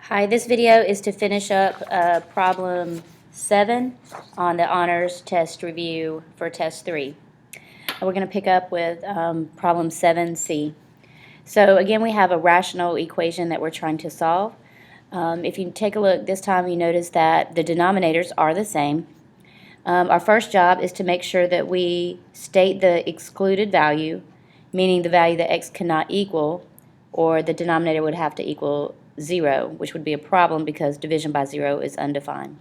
Hi, this video is to finish up problem 7 on the honors test review for test 3. And we're going to pick up with problem 7C. So again, we have a rational equation that we're trying to solve. If you take a look this time, you notice that the denominators are the same. Our first job is to make sure that we state the excluded value, meaning the value that x cannot equal, or the denominator would have to equal 0, which would be a problem because division by 0 is undefined.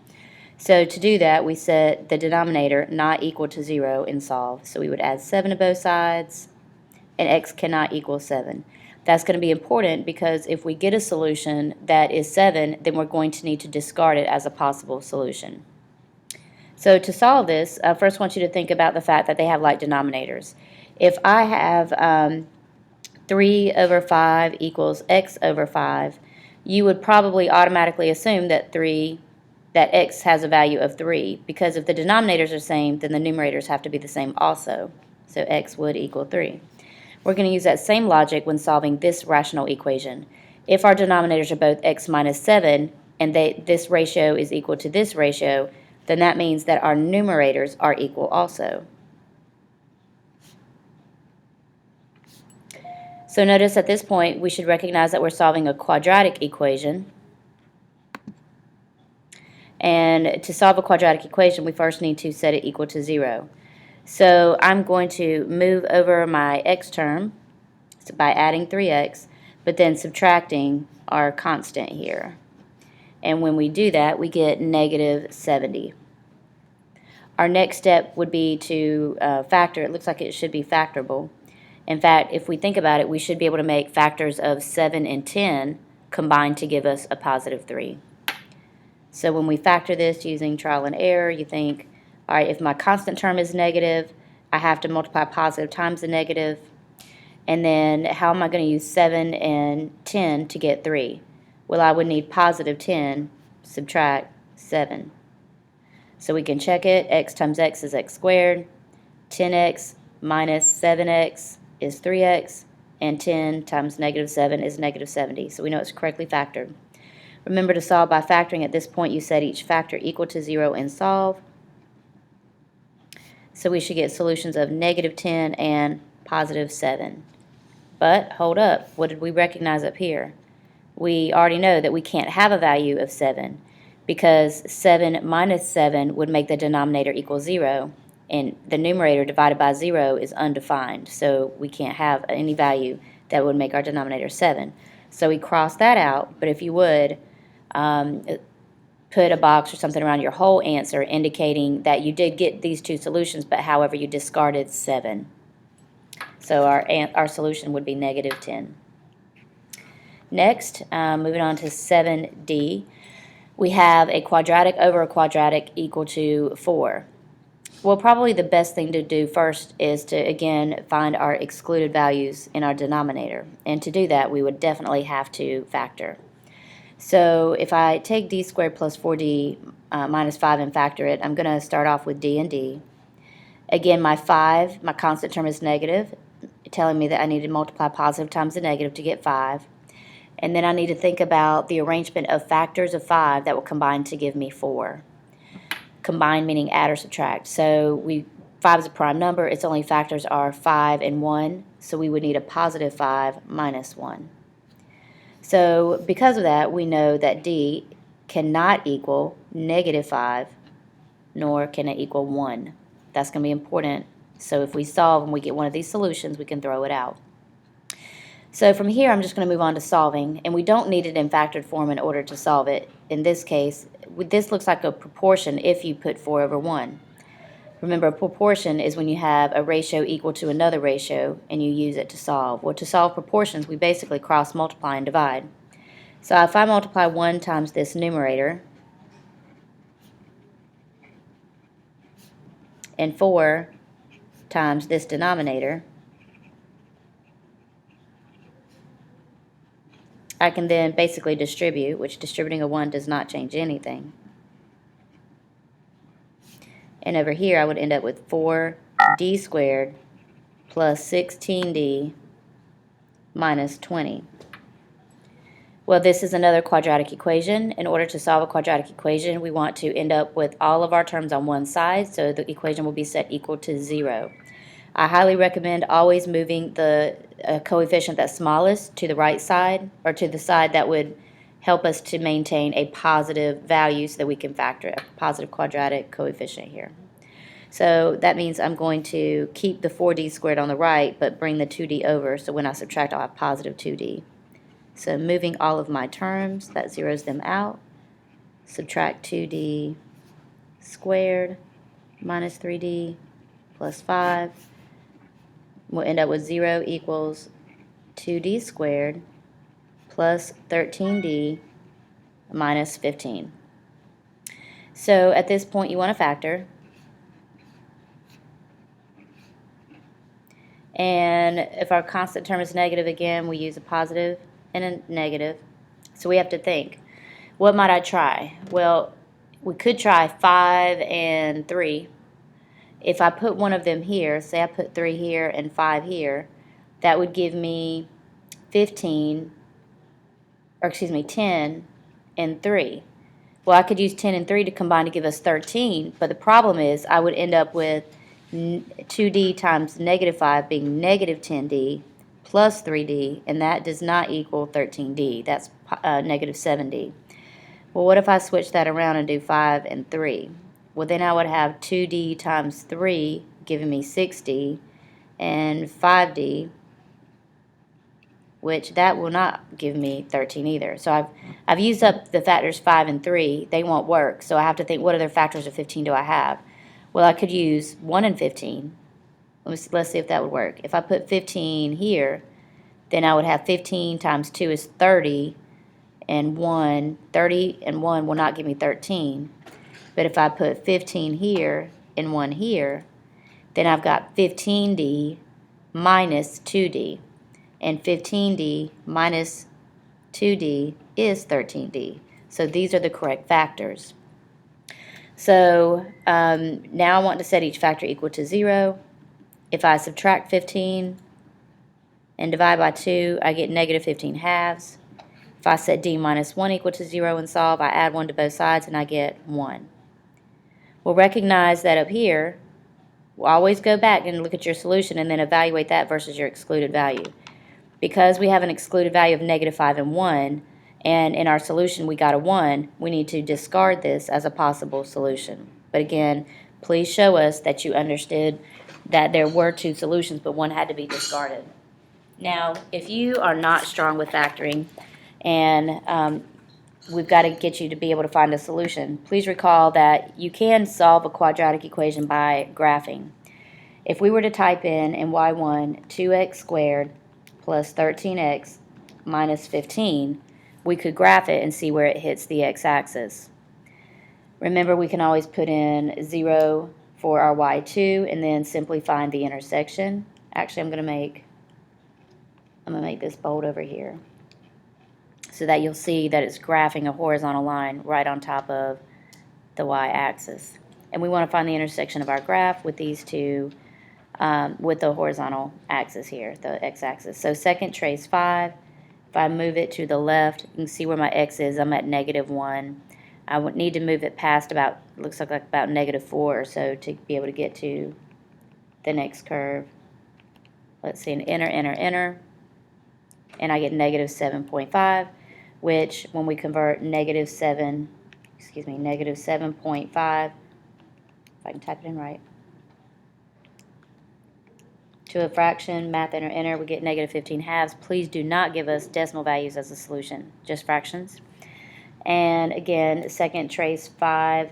So to do that, we set the denominator not equal to 0 and solve. So we would add 7 to both sides, and x cannot equal 7. That's going to be important because if we get a solution that is 7, then we're going to need to discard it as a possible solution. So to solve this, I first want you to think about the fact that they have like denominators. If I have 3 over 5 equals x over 5, you would probably automatically assume that x has a value of 3, because if the denominators are the same, then the numerators have to be the same also. So x would equal 3. We're going to use that same logic when solving this rational equation. If our denominators are both x minus 7, and this ratio is equal to this ratio, then that means that our numerators are equal also. So notice at this point we should recognize that we're solving a quadratic equation. And to solve a quadratic equation, we first need to set it equal to 0. So I'm going to move over my x term by adding 3x, but then subtracting our constant here. And when we do that, we get negative 70. Our next step would be to factor. It looks like it should be factorable. In fact, if we think about it, we should be able to make factors of 7 and 10 combined to give us a positive 3. So when we factor this using trial and error, you think, all right, if my constant term is negative, I have to multiply positive times the negative. And then how am I going to use 7 and 10 to get 3? Well, I would need positive 10 subtract 7. So we can check it. X times x is x squared. 10x minus 7x is 3x. And 10 times negative 7 is negative 70. So we know it's correctly factored. Remember to solve by factoring. At this point, you set each factor equal to 0 and solve. So we should get solutions of negative 10 and positive 7. But hold up, what did we recognize up here? We already know that we can't have a value of 7 because 7 minus 7 would make the denominator equal 0, and the numerator divided by 0 is undefined, so we can't have any value that would make our denominator 7. So we cross that out, but if you would, put a box or something around your whole answer indicating that you did get these two solutions, but however you discarded 7. So our solution would be negative 10. Next, moving on to 7D, we have a quadratic over a quadratic equal to 4. Well, probably the best thing to do first is to, again, find our excluded values in our denominator. And to do that, we would definitely have to factor. So if I take d squared plus 4d minus 5 and factor it, I'm going to start off with d and d. Again, my constant term is negative, telling me that I need to multiply positive times the negative to get 5. And then I need to think about the arrangement of factors of 5 that will combine to give me 4. Combine meaning add or subtract. So 5 is a prime number. Its only factors are 5 and 1. So we would need a positive 5 minus 1. So because of that, we know that d cannot equal negative 5, nor can it equal 1. That's going to be important. So if we solve and we get one of these solutions, we can throw it out. So from here, I'm just going to move on to solving, and we don't need it in factored form in order to solve it. In this case, this looks like a proportion if you put 4 over 1. Remember, a proportion is when you have a ratio equal to another ratio and you use it to solve. Well, to solve proportions, we basically cross multiply and divide. So if I multiply 1 times this numerator and 4 times this denominator, I can then basically distribute, which distributing a 1 does not change anything. And over here I would end up with 4d squared plus 16d minus 20. Well, this is another quadratic equation. In order to solve a quadratic equation, we want to end up with all of our terms on one side, so the equation will be set equal to 0. I highly recommend always moving the coefficient that's smallest to the right side, or to the side that would help us to maintain a positive value so that we can factor a positive quadratic coefficient here. So that means I'm going to keep the 4d squared on the right, but bring the 2d over, so when I subtract, I'll have positive 2d. So moving all of my terms, that zeroes them out. Subtract 2d squared minus 3d plus 5. We'll end up with 0 equals 2d squared plus 13d minus 15. So at this point you want to factor. And if our constant term is negative again, we use a positive and a negative. So we have to think, what might I try? Well, we could try 5 and 3. If I put one of them here, say I put 3 here and 5 here, that would give me 10 and 3. Well, I could use 10 and 3 to combine to give us 13, but the problem is I would end up with 2d times negative 5 being negative 10d plus 3d, and that does not equal 13d. That's negative 7d. Well, what if I switch that around and do 5 and 3? Well, then I would have 2d times 3 giving me 6d, and 5d, which that will not give me 13 either. So I've used up the factors 5 and 3. They won't work, so I have to think, what other factors of 15 do I have? Well, I could use 1 and 15. Let's see if that would work. If I put 15 here, then I would have 15 times 2 is 30, and 30 and 1 will not give me 13. But if I put 15 here and 1 here, then I've got 15d minus 2d. And 15d minus 2d is 13d. So these are the correct factors. So now I want to set each factor equal to 0. If I subtract 15 and divide by 2, I get negative 15 halves. If I set d minus 1 equal to 0 and solve, I add 1 to both sides and I get 1. We'll recognize that up here, we'll always go back and look at your solution and then evaluate that versus your excluded value. Because we have an excluded value of negative 5 and 1, and in our solution we got a 1, we need to discard this as a possible solution. But again, please show us that you understood that there were 2 solutions, but one had to be discarded. Now, if you are not strong with factoring, and we've got to get you to be able to find a solution, please recall that you can solve a quadratic equation by graphing. If we were to type in y1 2x squared plus 13x minus 15, we could graph it and see where it hits the x-axis. Remember, we can always put in 0 for our y2 and then simply find the intersection. Actually, I'm going to make this bold over here so that you'll see that it's graphing a horizontal line right on top of the y-axis. And we want to find the intersection of our graph with these two, with the horizontal axis here, the x-axis. So second trace 5, if I move it to the left, you can see where my x is. I'm at negative 1. I would need to move it past about, looks like about negative 4 or so to be able to get to the next curve. Let's see, an enter, and I get negative 7.5, which when we convert negative 7.5, if I can type it in right, to a fraction, math enter, we get negative 15 halves. Please do not give us decimal values as a solution, just fractions. And again, second trace 5,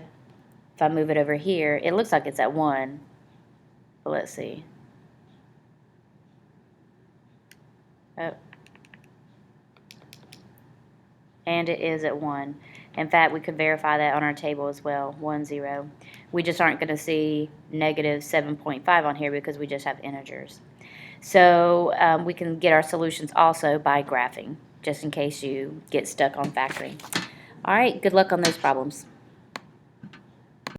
if I move it over here, it looks like it's at 1, but let's see. Oh. And it is at 1. In fact, we could verify that on our table as well, 1, 0. We just aren't going to see negative 7.5 on here because we just have integers. So we can get our solutions also by graphing, just in case you get stuck on factoring. All right, good luck on those problems.